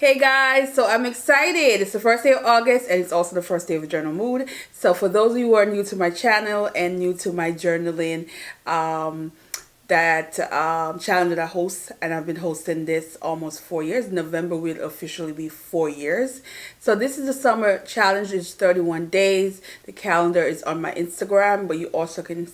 Hey guys, so I'm excited. It's the first day of August and it's also the first day of Journal Mood. So for those of you who are new to my channel and new to my journaling challenge that I host, and I've been hosting this almost 4 years. November will officially be 4 years. So this is the summer challenge. It's 31 days. The calendar is on my Instagram, but you also can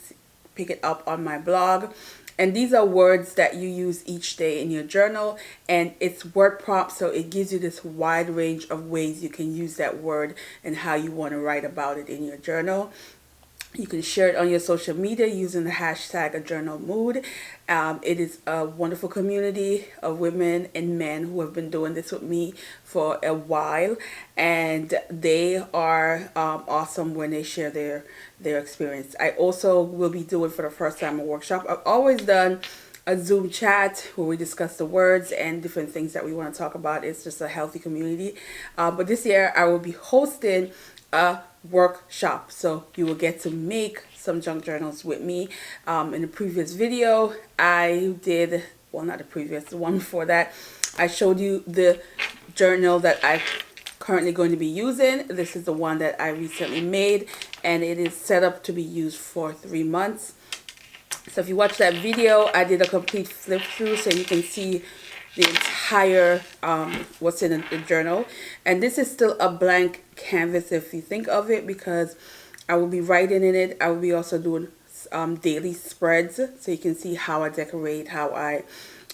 pick it up on my blog. And these are words that you use each day in your journal, and it's word prompts, so it gives you this wide range of ways you can use that word and how you want to write about it in your journal. You can share it on your social media using the hashtag #AJournalMood. It is a wonderful community of women and men who have been doing this with me for a while, and they are awesome when they share their experience. I also will be doing for the first time a workshop. I've always done a Zoom chat where we discuss the words and different things that we want to talk about. It's just a healthy community. But this year I will be hosting a workshop, so you will get to make some junk journals with me. In the previous video I did, well, not the previous, the one before that, I showed you the journal that I'm currently going to be using. This is the one that I recently made, and it is set up to be used for 3 months. So if you watch that video, I did a complete flip through so you can see the entire what's in the journal. And this is still a blank canvas if you think of it, because I will be writing in it. I will be also doing daily spreads, so you can see how I decorate, how I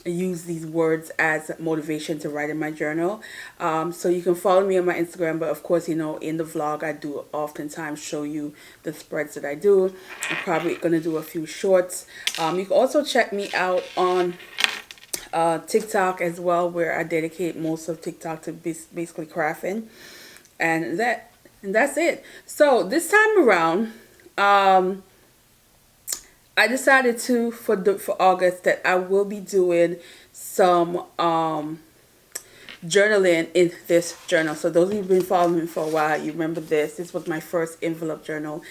use these words as motivation to write in my journal. So you can follow me on my Instagram, but of course, you know, in the vlog I do oftentimes show you the spreads that I do. I'm probably gonna do a few shorts. You can also check me out on TikTok as well, where I dedicate most of TikTok to basically crafting, and that's it. So this time around, I decided to for August that I will be doing some journaling in this journal. So those of you who've been following me for a while, you remember this. This was my first envelope journal,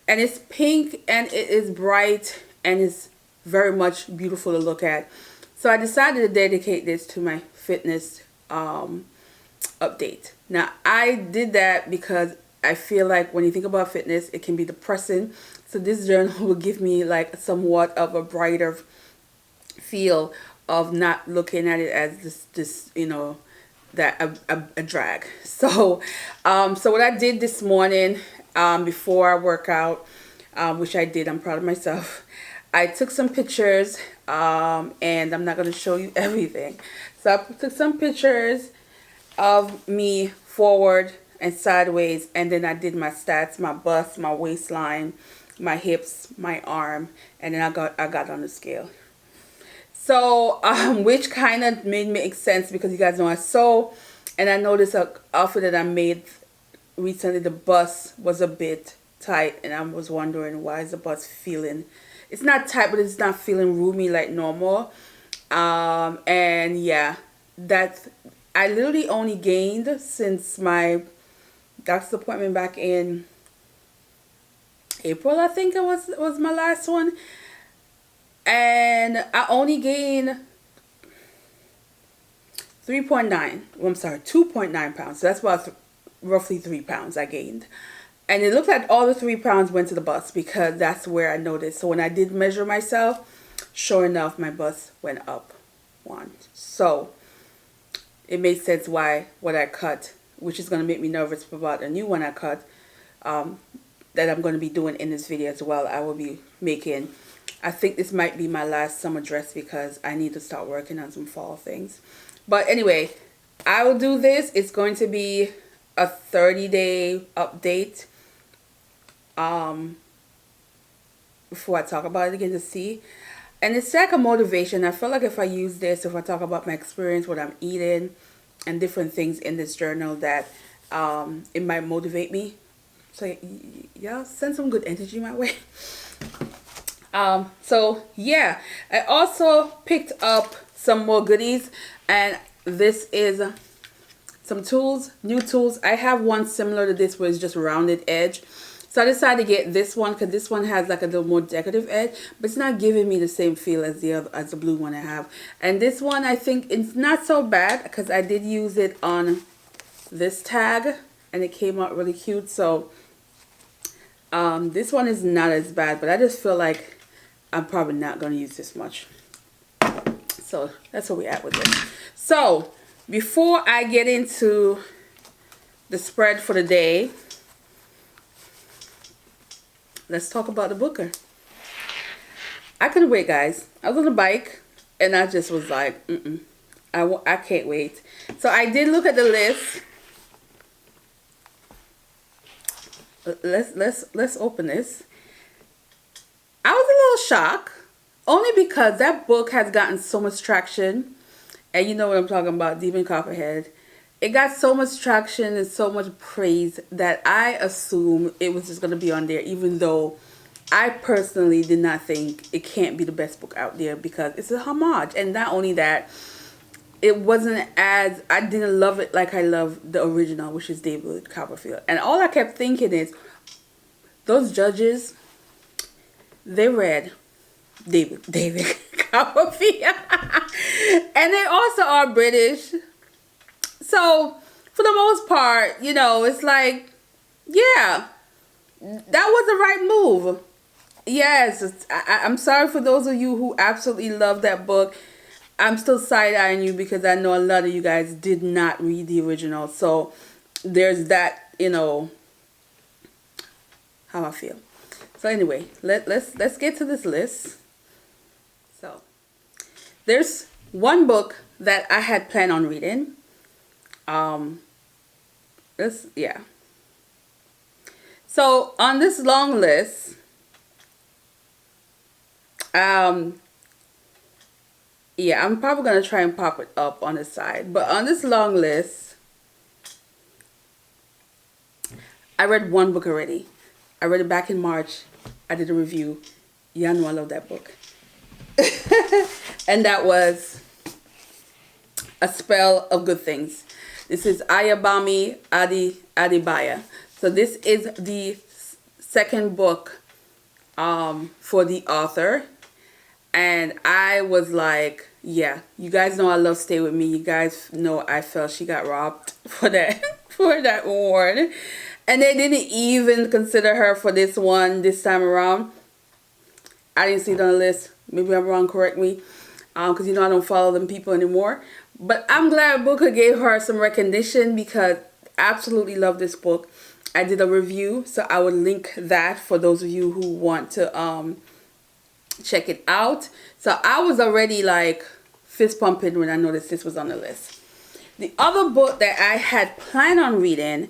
and it's pink and it is bright and it's very much beautiful to look at. So I decided to dedicate this to my fitness update. Now, I did that because I feel like when you think about fitness, it can be depressing. So this journal will give me like somewhat of a brighter feel of not looking at it as this you know, that a drag. So so what I did this morning before I work out, which I did, I'm proud of myself, I took some pictures, and I'm not going to show you everything. So I took some pictures of me forward and sideways, and then I did my stats, my bust, my waistline, my hips, my arm, and then I got on the scale. So which kind of made me make sense, because you guys know I sew, and I noticed an outfit that I made recently, the bust was a bit tight, and I was wondering, why is the bust feeling, it's not tight, but it's not feeling roomy like normal. And yeah, that's, I literally only gained since my doctor's appointment back in April, I think it was my last one, and I only gained 2.9 pounds. So that's about roughly 3 pounds I gained. And it looked like all the 3 pounds went to the bust, because that's where I noticed. So when I did measure myself, sure enough, my bust went up 1. So it made sense why what I cut, which is going to make me nervous about a new one I cut, that I'm going to be doing in this video as well. I will be making, I think this might be my last summer dress, because I need to start working on some fall things. But anyway, I will do this. It's going to be a 30-day update. Before I talk about it again, to see, and it's like a motivation. I feel like if I use this, if I talk about my experience, what I'm eating, and different things in this journal, that it might motivate me. So yeah, send some good energy my way. So yeah, I also picked up some more goodies, and this is some tools, new tools. I have one similar to this where it's just rounded edge. So I decided to get this one because this one has like a little more decorative edge, but it's not giving me the same feel as the other, as the blue one I have. And this one, I think it's not so bad because I did use it on this tag and it came out really cute. So this one is not as bad, but I just feel like I'm probably not going to use this much. So that's where we're at with this. So before I get into the spread for the day, let's talk about the Booker. I couldn't wait, guys. I was on the bike and I just was like, I can't wait. So I did look at the list. Let's open this. I was a little shocked, only because that book has gotten so much traction, and you know what I'm talking about, Demon Copperhead. It got so much traction and so much praise that I assumed it was just going to be on there, even though I personally did not think it can't be the best book out there because it's a homage. And not only that, it wasn't as, I didn't love it like I loved the original, which is David Copperfield. And all I kept thinking is, those judges, they read David Copperfield. And they also are British. So, for the most part, you know, it's like, yeah, that was the right move. Yes, I'm sorry for those of you who absolutely love that book. I'm still side-eyeing you because I know a lot of you guys did not read the original. So, there's that, you know, how I feel. So, anyway, let's get to this list. So, there's one book that I had planned on reading. Yeah. So on this long list, yeah, I'm probably gonna try and pop it up on the side. But on this long list, I read one book already. I read it back in March. I did a review. Y'all know I love that book. And that was A Spell of Good Things. This is Ayobami Adebayo. So this is the second book for the author. And I was like, yeah, you guys know I love Stay With Me. You guys know I felt she got robbed for that for that award. And they didn't even consider her for this one this time around. I didn't see it on the list. Maybe I'm wrong, correct me. Because you know I don't follow them people anymore. But I'm glad Booker gave her some recognition because I absolutely love this book. I did a review, so I would link that for those of you who want to check it out. So I was already like fist pumping when I noticed this was on the list. The other book that I had planned on reading,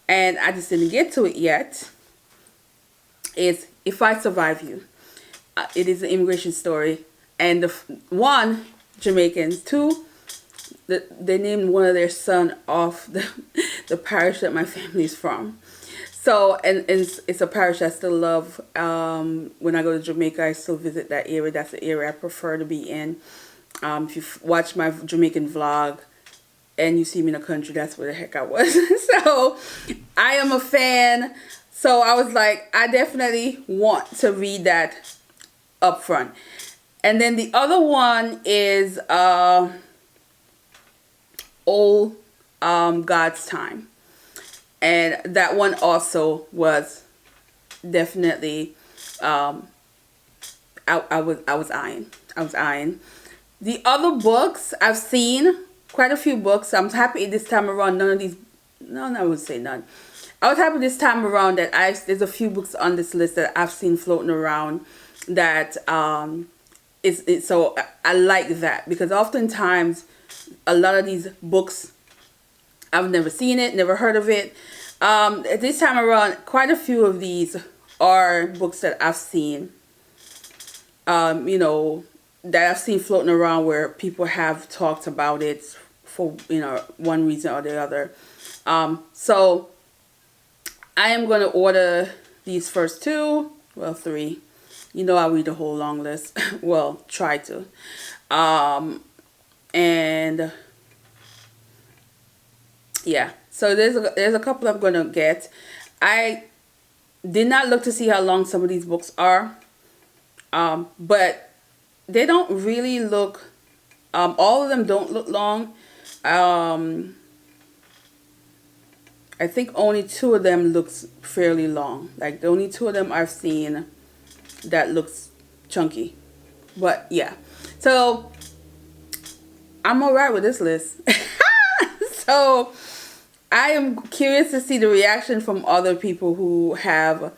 and I just didn't get to it yet, is If I Survive You. It is an immigration story. And one, Jamaicans. Two, they named one of their son off the parish that my family is from. So, and it's a parish I still love. When I go to Jamaica, I still visit that area. That's the area I prefer to be in. If you watch my Jamaican vlog and you see me in the country, that's where the heck I was. So, I am a fan. So, I was like, I definitely want to read that up front. And then the other one is Old God's Time. And that one also was definitely I was eyeing. The other books, I've seen quite a few books. I'm happy this time around none of these, no, I would say none. I was happy this time around that there's a few books on this list that I've seen floating around that so I like that, because oftentimes a lot of these books I've never seen it, never heard of it. This time around, quite a few of these are books that I've seen, you know, that I've seen floating around where people have talked about it for, you know, one reason or the other. So I am going to order these first two, well, three. You know, I'll read the whole long list. Well, try to. And yeah, so there's a couple I'm gonna get. I Did not look to see how long some of these books are, but they don't really look, all of them don't look long. I think only 2 of them looks fairly long. Like the only 2 of them I've seen that looks chunky. But yeah, so I'm alright with this list. So I am curious to see the reaction from other people who have,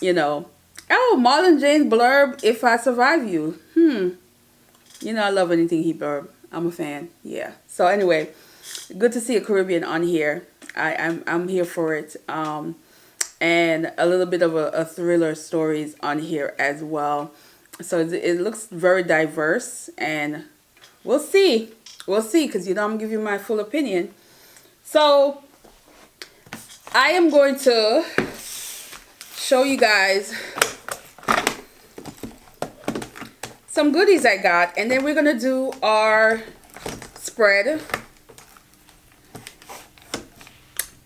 you know, oh, Marlon Jane's blurb, If I Survive You. You know, I love anything he blurb. I'm a fan. Yeah. So anyway, good to see a Caribbean on here. I'm here for it. And a little bit of a thriller stories on here as well. So it looks very diverse, and we'll see. We'll see, because you know I'm gonna give you my full opinion. So I am going to show you guys some goodies I got, and then we're gonna do our spread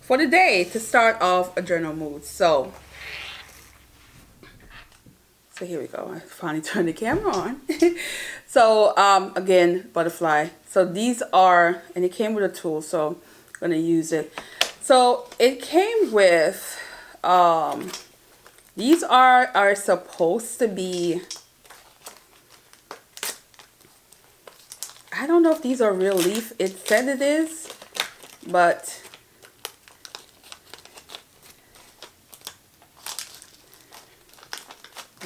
for the day to start off a journal mood. So here we go. I finally turned the camera on. So again, butterfly. So these are, and it came with a tool, so I'm gonna use it. So it came with these are supposed to be, I don't know if these are real leaf. It said it is, but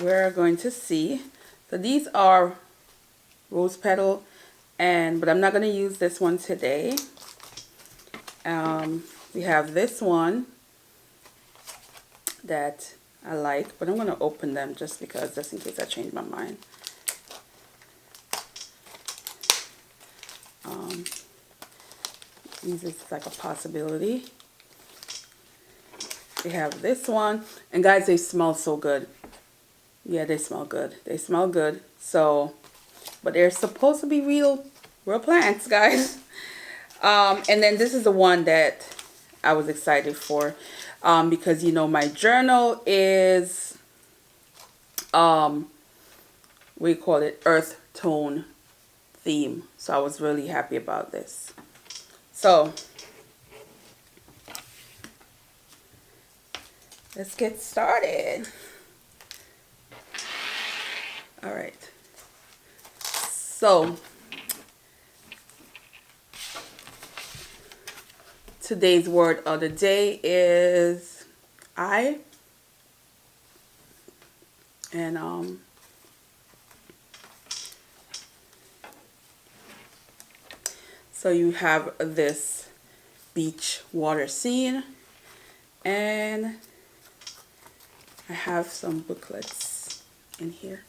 we're going to see. So these are rose petal, but I'm not going to use this one today. We have this one that I like, but I'm going to open them just in case I change my mind. These is like a possibility. We have this one, and guys, they smell so good. Yeah, they smell good. They smell good. So, but they're supposed to be real plants, guys. And then this is the one that I was excited for, because you know my journal is what do you call it, earth tone theme. So I was really happy about this. So let's get started. All right. So today's word of the day is I. And so you have this beach water scene, and I have some booklets in here.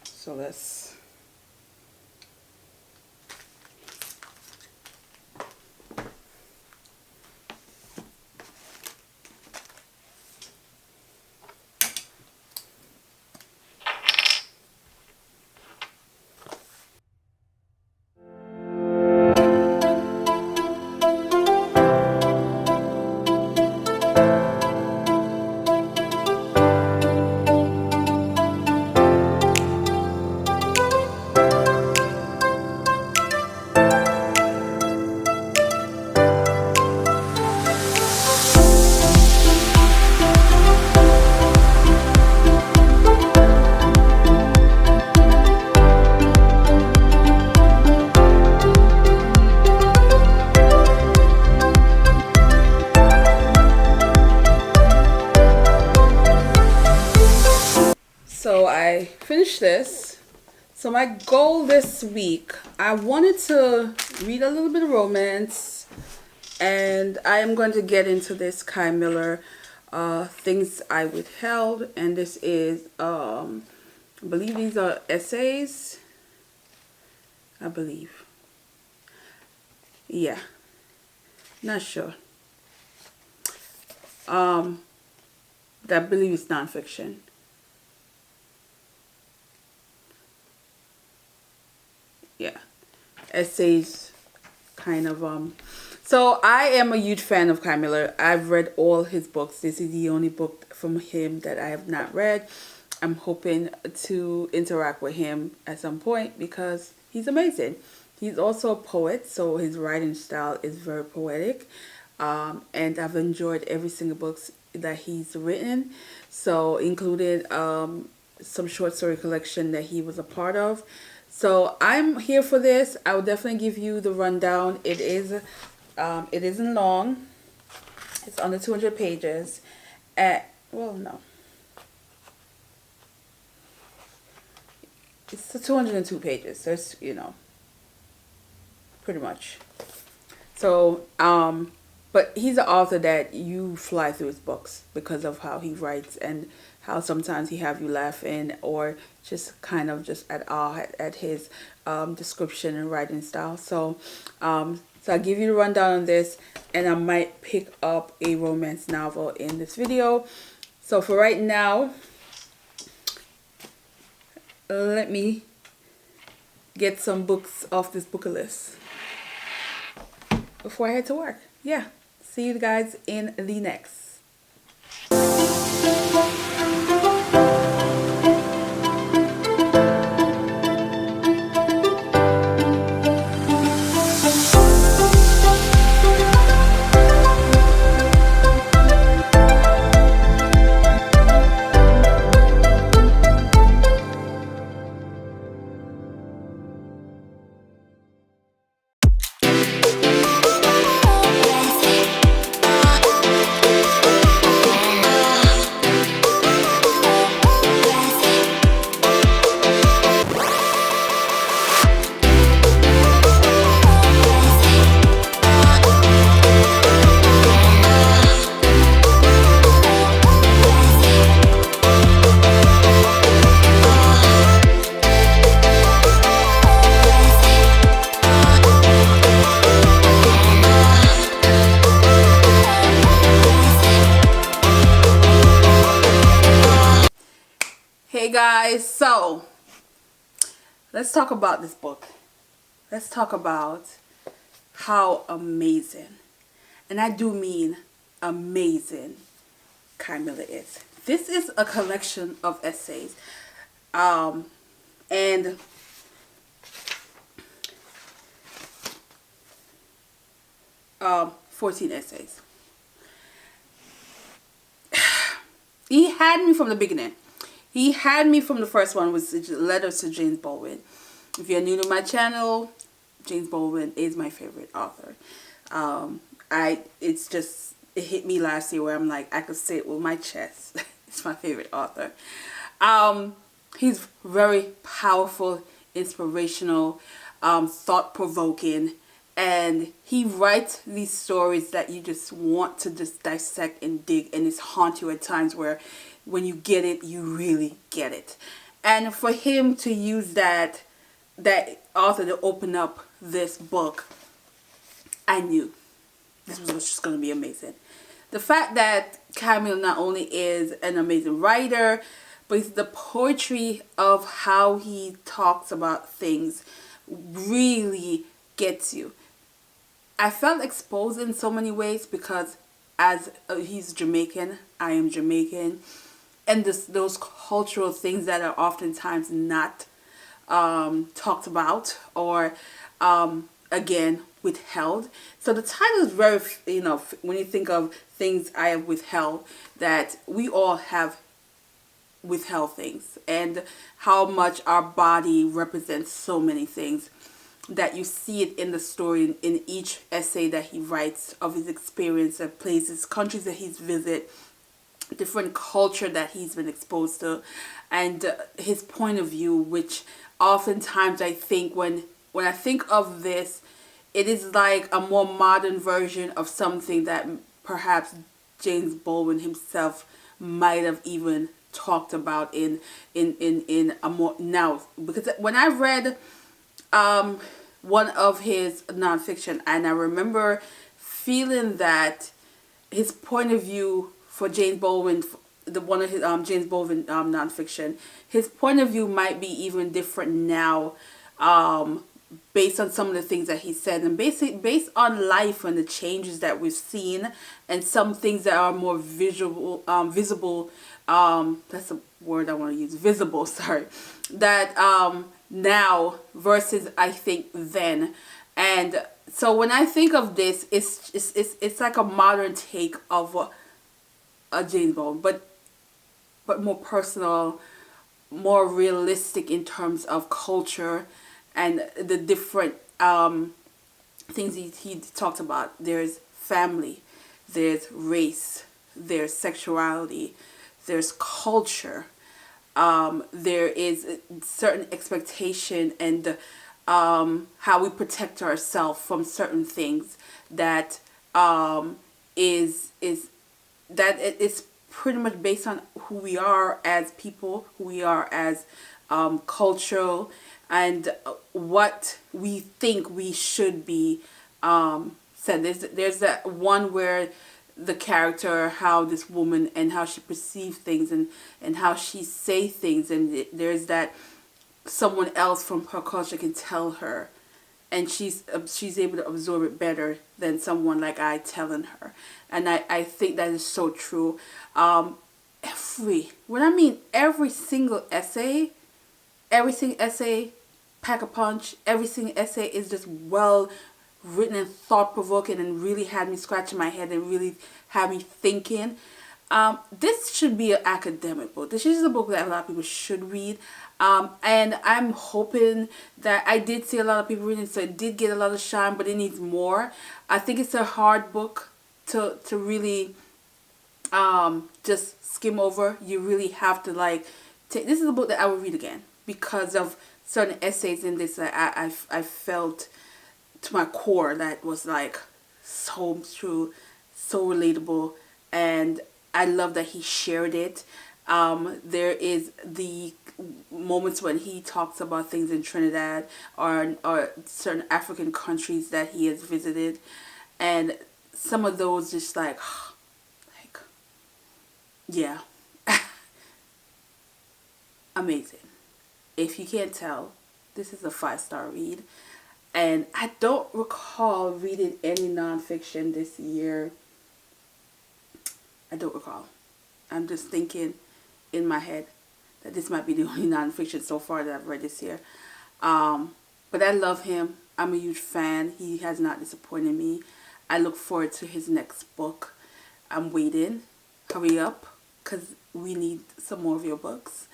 So let's finish this. So my goal this week, I wanted to read a little bit of romance, and I am going to get into this Kai Miller, Things I Withheld, and this is, I believe these are essays, I believe. Yeah, not sure. I believe it's nonfiction. Yeah, essays, kind of. So I am a huge fan of Camilo. I've read all his books. This is the only book from him that I have not read. I'm hoping to interact with him at some point because he's amazing. He's also a poet, so his writing style is very poetic. And I've enjoyed every single book that he's written. So included some short story collection that he was a part of. So I'm here for this. I will definitely give you the rundown. It isn't long. It's under 200 pages. Well, no. It's 202 pages. So it's, pretty much. So, but he's an author that you fly through his books because of how he writes and how sometimes he have you laughing or just kind of just at awe at his description and writing style. So I'll give you the rundown on this, and I might pick up a romance novel in this video. So for right now, let me get some books off this book list before I head to work. Yeah, see you guys in the next. Hey guys, so let's talk about this book. Let's talk about how amazing, and I do mean amazing, Camilo is. This is a collection of essays, and 14 essays. He had me from the beginning. He had me from the first one, was Letters to James Baldwin. If you're new to my channel, James Baldwin is my favorite author. It hit me last year where I'm like, I could say it with my chest. It's my favorite author. He's very powerful, inspirational, thought-provoking, and he writes these stories that you just want to just dissect and dig, and it's haunt you at times where when you get it, you really get it. And for him to use that author to open up this book, I knew this was just going to be amazing. The fact that Camilo not only is an amazing writer, but it's the poetry of how he talks about things really gets you. I felt exposed in so many ways because as he's Jamaican, I am Jamaican. And those cultural things that are oftentimes not talked about or, again, withheld. So the title is very, when you think of things I have withheld, that we all have withheld things. And how much our body represents so many things. That you see it in the story, in each essay that he writes of his experience of places, countries that he's visited, different culture that he's been exposed to, and his point of view, which oftentimes I think when I think of this, it is like a more modern version of something that perhaps James Baldwin himself might have even talked about in a more now. Because when I read one of his nonfiction, and I remember feeling that his point of view for James Baldwin, one of his James Baldwin nonfiction, his point of view might be even different now based on some of the things that he said, and based on life and the changes that we've seen, and some things that are more visible. That's a word I want to use. Visible. Sorry. That now versus I think then, and so when I think of this, it's like a modern take of a James Bond, but more personal, more realistic in terms of culture and the different things he talked about. There's family, there's race, there's sexuality, there's culture, there is certain expectation, and how we protect ourselves from certain things that is that it's pretty much based on who we are as people, who we are as cultural, and what we think we should be said. There's that one where the character, how this woman and how she perceives things, and how she say things, and there's that someone else from her culture can tell her, and she's able to absorb it better than someone like I telling her. And I think that is so true. Every single essay, pack a punch, every single essay is just well written and thought provoking, and really had me scratching my head and really had me thinking. This should be an academic book. This is a book that a lot of people should read. And I'm hoping that I did see a lot of people reading, so it did get a lot of shine, but it needs more. I think it's a hard book to really just skim over. You really have to this is a book that I would read again because of certain essays in this that I felt to my core that was so true, so relatable, and I love that he shared it. There is the moments when he talks about things in Trinidad or certain African countries that he has visited, and some of those just yeah, amazing. If you can't tell, this is a 5-star read, and I don't recall reading any nonfiction this year. I don't recall. I'm just thinking in my head that this might be the only nonfiction so far that I've read this year. But I love him. I'm a huge fan. He has not disappointed me. I look forward to his next book. I'm waiting. Hurry up, because we need some more of your books.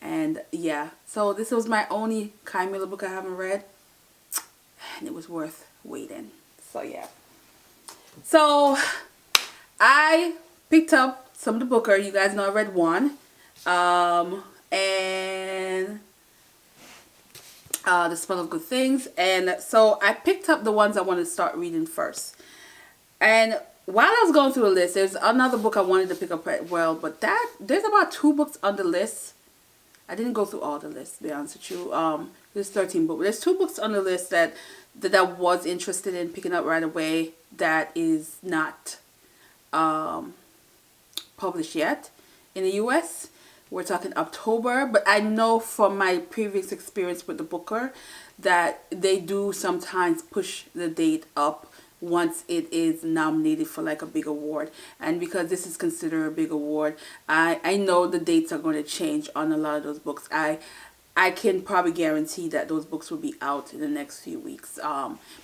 And yeah, so this was my only Kai Miller book I haven't read, and it was worth waiting. So yeah. So I picked up some of the Booker. You guys know I read one. And The Smell of Good Things. And so I picked up the ones I wanted to start reading first. And while I was going through the list, there's another book I wanted to pick up as well. But there's about 2 books on the list. I didn't go through all the lists, to be honest with you. There's 13 books. There's 2 books on the list that I was interested in picking up right away that is not published yet in the US. We're talking October, but I know from my previous experience with the Booker that they do sometimes push the date up once it is nominated for a big award. And because this is considered a big award, I know the dates are going to change on a lot of those books. I can probably guarantee that those books will be out in the next few weeks,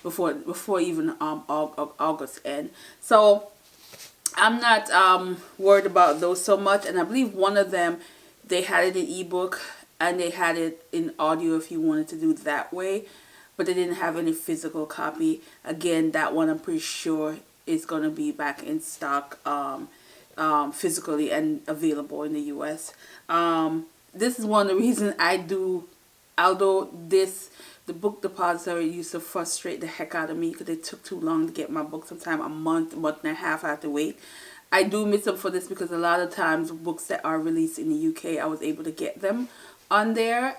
before even August end. So I'm not worried about those so much. And I believe one of them, they had it in ebook and they had it in audio if you wanted to do it that way, but they didn't have any physical copy. Again, that one I'm pretty sure is going to be back in stock physically and available in the US. This is one of the reasons I do, although the book depository used to frustrate the heck out of me because it took too long to get my book. Sometimes a month and a half I have to wait. I do miss them for this because a lot of times books that are released in the UK, I was able to get them on there.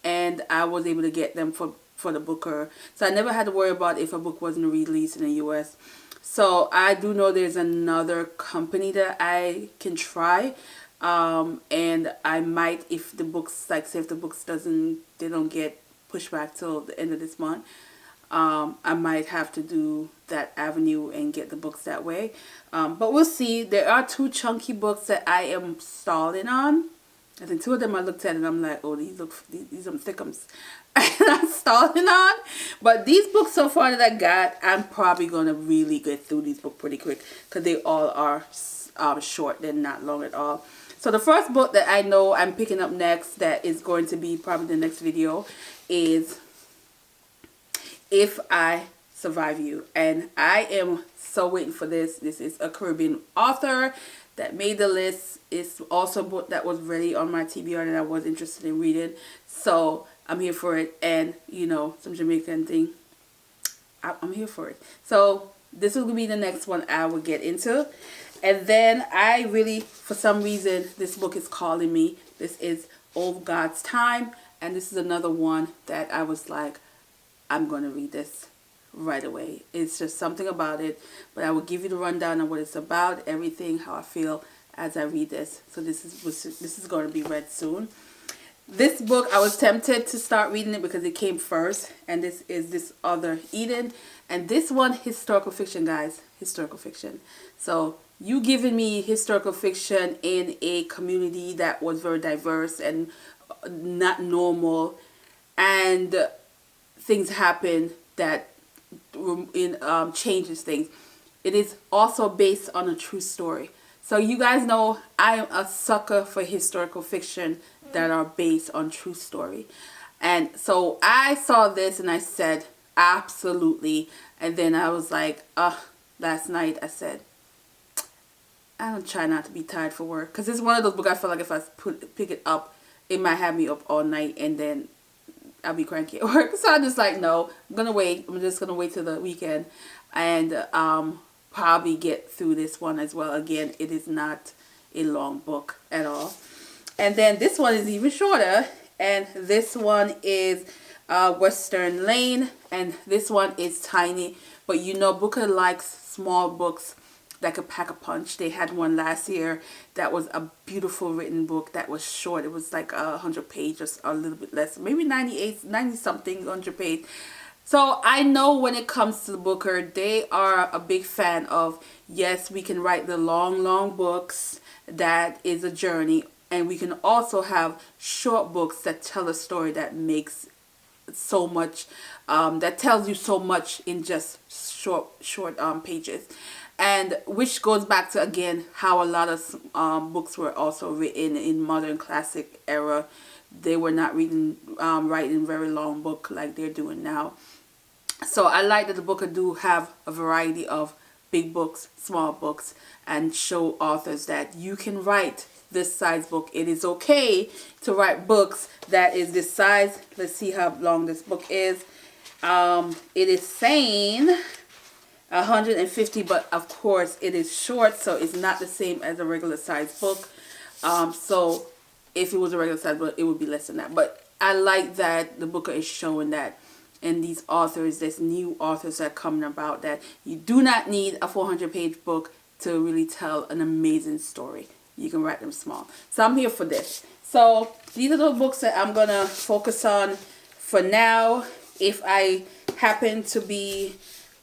And I was able to get them for the Booker. So I never had to worry about if a book wasn't released in the US. So I do know there's another company that I can try. And I might, if the books, say if the books they don't get push back till the end of this month. I might have to do that avenue and get the books that way. But we'll see. There are 2 chunky books that I am stalling on. I think 2 of them I looked at and I'm like, oh, these are thickums. And I'm stalling on. But these books so far that I got, I'm probably going to really get through these books pretty quick. Because they all are short. They're not long at all. So the first book that I know I'm picking up next that is going to be probably the next video is If I Survive You. And I am so waiting for this. This is a Caribbean author that made the list. It's also a book that was ready on my TBR that I was interested in reading. So I'm here for it. And, you know, some Jamaican thing. I'm here for it. So this will be the next one I will get into. And then I really, for some reason, this book is calling me. This is All God's Time. And this is another one that I was like, I'm going to read this right away. It's just something about it. But I will give you the rundown of what it's about, everything, how I feel as I read this. So this is going to be read soon. This book, I was tempted to start reading it because it came first. And this is This Other Eden. And this one, historical fiction, guys. Historical fiction. So you giving me historical fiction in a community that was very diverse and not normal. And things happen that changes things. It is also based on a true story. So you guys know I am a sucker for historical fiction that are based on true story. And so I saw this and I said, absolutely. And then I was like, last night I said, I don't try not to be tired for work. Because it's one of those books I feel like if I pick it up, it might have me up all night and then I'll be cranky at work. So I'm just like, no, I'm going to wait. I'm just going to wait till the weekend and probably get through this one as well. Again, it is not a long book at all. And then this one is even shorter. And this one is Western Lane. And this one is tiny. But you know, Booker likes small books that could pack a punch. They had one last year that was a beautiful written book that was short. It was like 100 pages, a little bit less, maybe 90 something, 100 pages. So I know when it comes to the Booker, they are a big fan of, yes, we can write the long books that is a journey, and we can also have short books that tell a story that makes so much, that tells you so much in just short pages. And which goes back to, again, how a lot of books were also written in modern classic era. They were not writing very long book like they're doing now. So I like that the book do have a variety of big books, small books, and show authors that you can write this size book. It is okay to write books that is this size. Let's see how long this book is. It is saying 150, but of course it is short, so it's not the same as a regular size book. So if it was a regular size book, it would be less than that. But I like that the Booker is showing that in these authors, there's new authors that are coming about, that you do not need a 400-page book to really tell an amazing story. You can write them small. So I'm here for this. So these are the books that I'm going to focus on for now. If I happen to be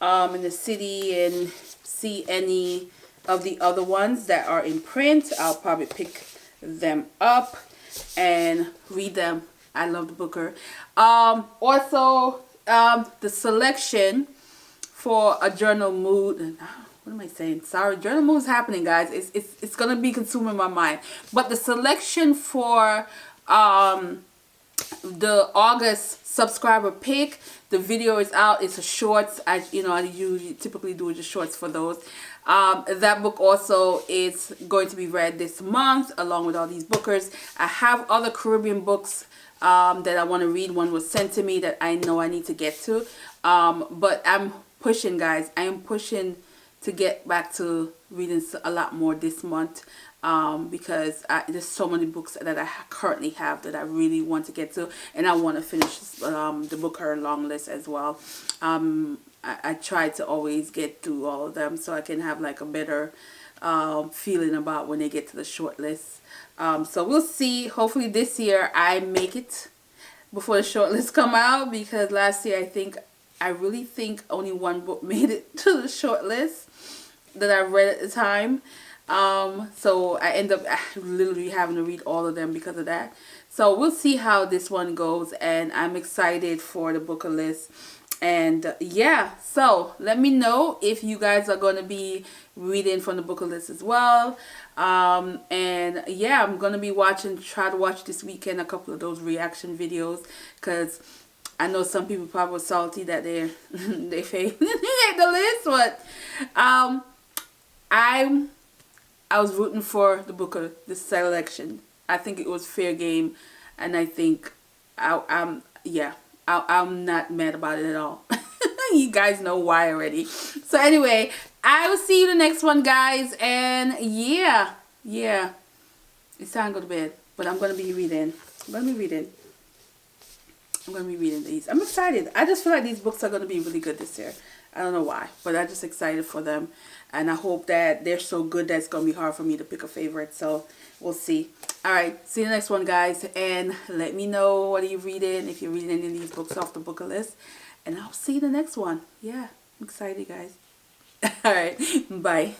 in the city and see any of the other ones that are in print, I'll probably pick them up and read them. I love the Booker. Also, the selection for a journal mood. What am I saying? Sorry, journal mood is happening, guys. It's gonna be consuming my mind. But the selection for the August subscriber pick, the video is out. It's a shorts. I usually typically do just shorts for those. That book also is going to be read this month along with all these Bookers. I have other Caribbean books that I want to read. One was sent to me that I know I need to get to. But I'm pushing, guys. I am pushing to get back to reading a lot more this month. Because there's so many books that I currently have that I really want to get to, and I want to finish the Booker long list as well. I try to always get through all of them so I can have like a better feeling about when they get to the short list. So we'll see. Hopefully this year I make it. before the shortlist come out, because last year I really think only one book made it to the shortlist that I read at the time. So I end up literally having to read all of them because of that. So we'll see how this one goes, and I'm excited for the book list. And yeah, so let me know if you guys are going to be reading from the book list as well. And yeah, I'm going to be try to watch this weekend a couple of those reaction videos, because I know some people probably were salty that they failed the list, but I was rooting for the Booker, this selection. I think it was fair game, and I think I'm not mad about it at all. You guys know why already. So anyway, I will see you the next one, guys. And yeah, it's time to go to bed. But I'm gonna be reading. I'm gonna be reading these. I'm excited. I just feel like these books are gonna be really good this year. I don't know why, but I'm just excited for them. And I hope that they're so good that it's going to be hard for me to pick a favorite. So we'll see. All right. See you next one, guys. And let me know what are you reading, if you're reading any of these books off the book list. And I'll see you the next one. Yeah. I'm excited, guys. All right. Bye.